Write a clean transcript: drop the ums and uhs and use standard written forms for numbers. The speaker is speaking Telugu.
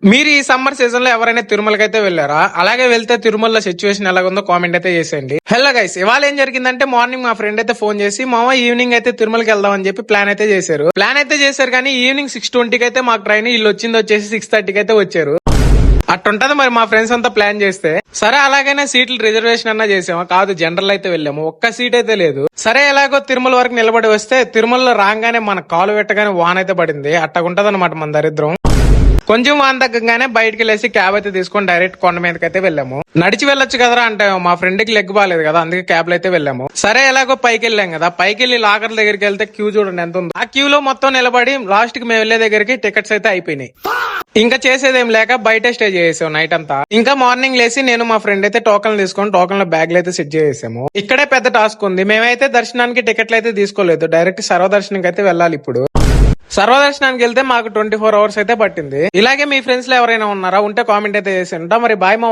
మీరు ఈ సమ్మర్ సీజన్ లో ఎవరైనా తిరుమలకి అయితే వెళ్ళారా? అలాగే వెళ్తే తిరుమలలో సిచ్యువేషన్ ఎలాగుందో కామెంట్ అయితే చేసేయండి. హలో గైస్, ఇవాళ ఏం జరిగిందంటే మార్నింగ్ మా ఫ్రెండ్ అయితే ఫోన్ చేసి మామ ఈవినింగ్ అయితే తిరుమలకి వెళ్దాం అని చెప్పి ప్లాన్ అయితే చేశారు. కానీ ఈవినింగ్ 6:20కి అయితే మాకు ట్రైన్ ఇల్లు వచ్చింది వచ్చేసి 6:30కి అయితే వచ్చారు. అట్టుంటది మరి మా ఫ్రెండ్స్ అంతా ప్లాన్ చేస్తే. సరే అలాగైనా సీట్లు రిజర్వేషన్ అన్నా చేసాము, కాదు జనరల్ అయితే వెళ్ళాము. ఒక్క సీట్ అయితే లేదు. సరే ఎలాగో తిరుమల వరకు నిలబడి వస్తే తిరుమలలో రాగానే మన కాలు పెట్టగానే వాన అయితే పడింది. అట్టగుంటది అనమాట మన దరిద్రం. కొంచెం వాన తగ్గగానే బయటకి వెళ్ళేసి క్యాబ్ అయితే తీసుకొని డైరెక్ట్ కొండ మీదకి అయితే వెళ్ళాము. నడిచి వెళ్ళొచ్చు కదరా అంటే మా ఫ్రెండ్ కి లెగ్ బాగాలేదు కదా, అందుకే క్యాబ్ లో అయితే వెళ్ళాము. సరే ఎలాగో పైకి వెళ్ళాం కదా, పైకి వెళ్ళి లాకర్ దగ్గరికి వెళ్తే క్యూ చూడండి ఎంత ఉంది. ఆ క్యూ లో మొత్తం నిలబడి లాస్ట్ కి మేము వెళ్లే దగ్గరికి టికెట్స్ అయితే అయిపోయినాయి. ఇంకా చేసేదేం లేక బయట స్టే చేసాం నైట్ అంతా. ఇంకా మార్నింగ్ లేసి నేను మా ఫ్రెండ్ అయితే టోకన్ తీసుకొని టోకన్ లో బ్యాగ్లు అయితే సెట్ చేసాము. ఇక్కడే పెద్ద టాస్క్ ఉంది. మేమైతే దర్శనానికి టికెట్లు అయితే తీసుకోలేదు, డైరెక్ట్ సర్వదర్శనానికి అయితే వెళ్ళాలి. ఇప్పుడు సర్వదర్శనానికి వెళ్తే మాకు 24 hours అయితే పట్టింది. ఇలాగే మీ ఫ్రెండ్స్ లో ఎవరైనా ఉన్నారా? ఉంటే కామెంట్ అయితే చేసి ఉంటా. మరి బాయ్ మామ.